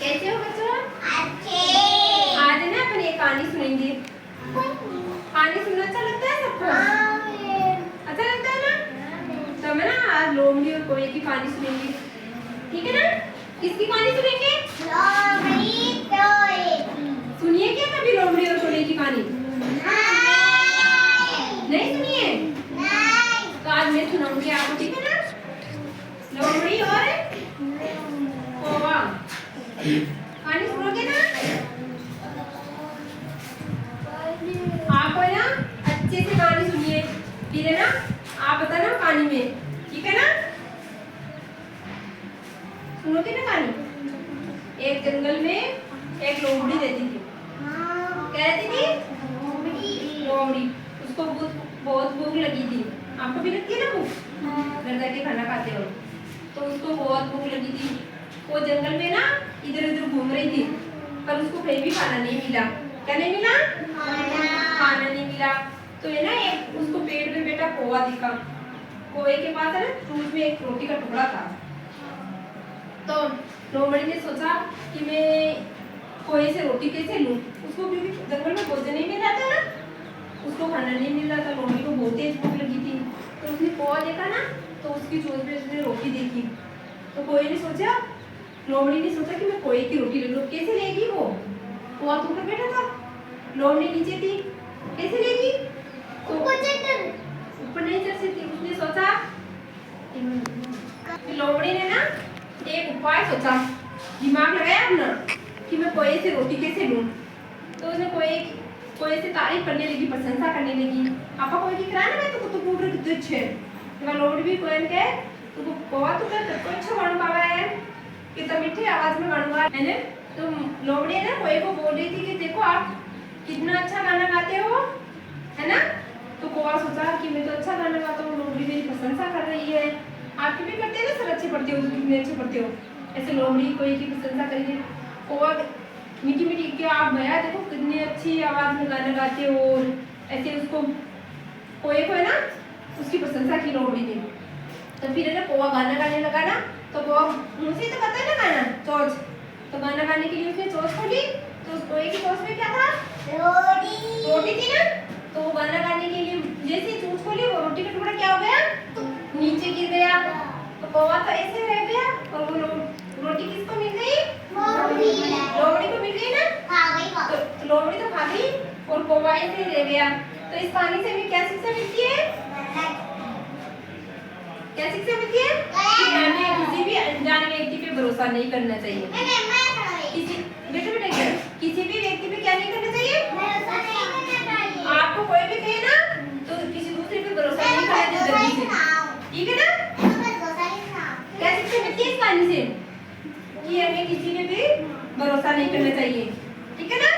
कैसे हो बच्चों? अच्छे। आज है ना अपन एक कहानी सुनेंगे। कहानी सुनना अच्छा लगता है सबको? अच्छा लगता है ना? तो मैं ना आज लोमड़ी और कोए की कहानी सुनेंगे, ठीक है ना? किसकी कहानी सुनेंगे? लोमड़ी कोए। सुनिए क्या कभी लोमड़ी और कोए की कहानी? नहीं सुनिए? नहीं। तो आज मैं सुनाऊंगी आपको, ठीक है ना? लोमड़ी और कौवा कहानी सुनोगे ना? आप है ना अच्छे से कहानी सुनिए, फिर है ना आप बताना कहानी में, ठीक है ना? सुनोगे ना कहानी? एक जंगल में एक लोमड़ी रहती थी। क्या रहती थी? लोमड़ी। उसको बहुत भूख लगी थी। आपको भी लगती है ना भूख? घर जाके खाना खाते हो तो उसको बहुत भूख लगी थी। वो जंगल में ना इधर उधर घूम रही थी, पर उसको कहीं भी खाना नहीं मिला। क्या नहीं मिला? खाना नहीं मिला। तो है ना एक उसको पेड़ पे बैठा कौवा दिखा। कौवे के पास है ना दूध में एक रोटी का टुकड़ा था। तो लोमड़ी ने सोचा कि मैं कौवे से रोटी कैसे लूं? उसको क्योंकि जंगल में भोजन नहीं मिल रहा था ना, उसको खाना नहीं मिल रहा था। लोमड़ी को बहुत तेज भूख लगी थी। तो उसने कौवा देखा ना, तो उसकी चोंच में उसने रोटी देखी। तो कौवे ने सोचा, लोमड़ी ने सोचा कि मैं कौवे की रोटी ले लूं। कैसे लेगी वो? कौवा तो ऊपर बैठा था, लोमड़ी नीचे थी, कैसे लेगी? तो ऊपर नहीं चढ़ सकती। उसने सोचा, लोमड़ी ने ना एक उपाय सोचा, दिमाग लगाया अपना कि मैं कौवे से रोटी कैसे लूं। तो उसने कौवे से तारीफ करने लगी, प्रशंसा करने लगी। आपा कौवे की कराना मैं तो पूछ रही कितने अच्छे। तो लोमड़ी भी कौवे ने कहे तो कौवा तो कर अच्छा गाना गावा है, कितना मीठी आवाज में गाना गा है ना। तो लोमड़ी ना कौवे को बोल रही थी कि देखो आप कितना अच्छा गाना गाते हो, है ना? तो कौवा सोचा कि मैं तो अच्छा गाना गाता हूँ, लोमड़ी मेरी प्रशंसा कर रही है। आप भी करते हैं ना, सर अच्छे पढ़ते हो, कितने अच्छे पढ़ते हो। ऐसे लोमड़ी कोई की प्रशंसा करिए। कौवा मीठी मीठी क्या आप भैया देखो कितनी अच्छी आवाज में गाना गाते हो। ऐसे उसको कौवे को है ना उसकी प्रशंसा की लोमड़ी ने। तो फिर है ना कौवा गाना गाने लगा ना, तो कौवा मुंह से तो कहता है ना गाना चोंच। तो गाना गाने के लिए उसने चोंच खोली, तो कौवे की चोंच में क्या था? रोटी थी ना। तो वो गाना गाने के लिए जैसे ही चोंच खोली, वो रोटी का टुकड़ा क्या हो गया? नीचे गिर गया। तो कौवा तो ऐसे रह गया और वो रोटी किसको मिल गई? लोमड़ी को मिल गई ना। तो लोमड़ी तो खा गई और कौवा ऐसे रह गया। तो इस कहानी से हमें क्या शिक्षा मिलती है? क्या शिक्षा मिलती है? कि हमें किसी भी अनजान व्यक्ति पे भरोसा नहीं करना चाहिए। किसी भी व्यक्ति पे क्या नहीं करना चाहिए? आपको कोई भी कहे ना तो किसी दूसरे पे भरोसा नहीं करना चाहिए जल्दी से, ठीक है ना? क्या शिक्षा मिलती है इस कहानी से? कि हमें किसी पे भी भरोसा नहीं करना चाहिए, ठीक है ना?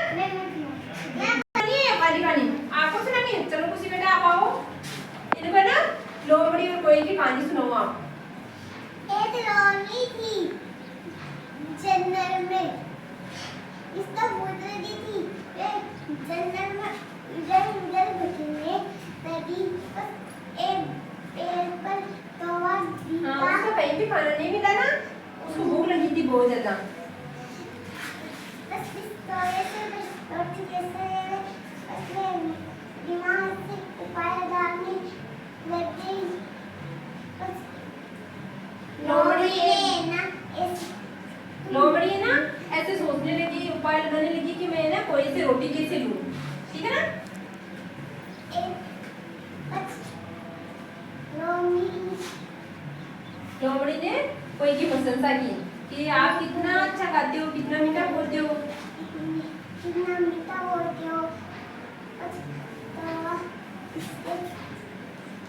कहानी आपको सुनानी है? चलो खुशी बेटा आप आओ, इनको ना लोमड़ी और कोए की कहानी सुनाओ आप। एक लोमड़ी थी जंगल में, इसका भूत लगी थी। जंगल में इधर उधर घूमने लगी, बस एक पेड़ पर कौवा दिखा। उसको कहीं भी खाना नहीं मिला ना, उसको भूख लगी थी बहुत ज्यादा। बस इस कौवे से रोटी कैसे ले, उसने दिमाग से उपाय लगाने लगी। बस लोमड़ी है ना ऐसे सोचने लगी, उपाय लगाने लगी कि मैं ना कोई से रोटी कैसे लूं, ठीक है ना? लोमड़ी ने कोई की प्रशंसा की कि आप कितना अच्छा गाते हो, कितना मीठा बोलते हो। कितना मीठा बोलते हो।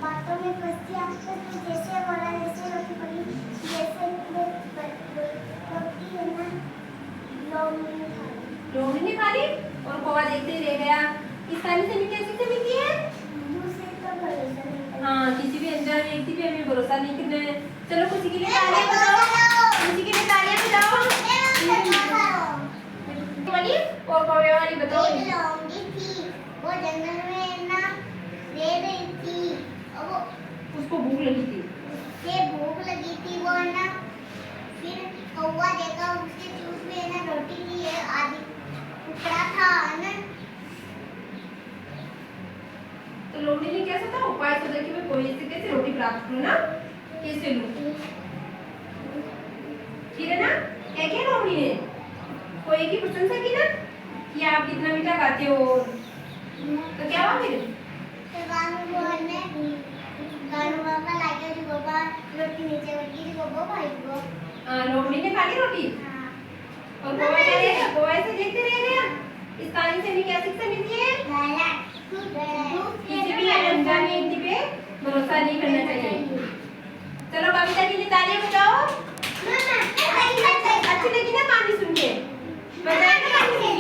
बातों में फंसी आपको तो जैसे बोला जैसे रोटी पड़ी जैसे रोटी है ना लोमड़ी ने खा ली और कौवा देखते ही रह गया। इस कहानी से हमें क्या सीख मिलती है? दूसरे का भरोसा नहीं करना। हाँ, किसी भी अनजान व्यक्ति पे हमें भरोसा नहीं करना है। चलो खुशी के लिए तालियां बजाओ, खुशी के लिए तालियां बजाओ। वाली और कौवे वाली बताओ। एक लोमड़ी थी, वो जंगल में ना रह रही थी और वो उसको भूख लगी थी। उससे भूख लगी थी। वो ना फिर कौवा देखा उसके चूस में ना रोटी ने कैसा था उपाय सोचा कि मैं पोहे से कैसे रोटी प्राप्त करूं ना, कैसे लूं। फिर है ना क्या क्या रोटी ने पोहे की प्रशंसा की ना कि आप कितना मीठा खाते हो। तो क्या हुआ फिर? तो गानू बाबा लागे जी बाबा रोटी नीचे बैठी जी बाबा भाई को। लोमड़ी ने खा ली रोटी हाँ। और पोहा क्या रहेगा, पोहा ऐसे देखते रह गया। इस कहानी से हमें क्या शिक्षा मिलती है? किसी भी अनजान व्यक्ति पे भरोसा नहीं करना चाहिए। चलो कविता के लिए तालियां बजाओ। अच्छी लगी ना कहानी सुन के? बजाए ना कहानी?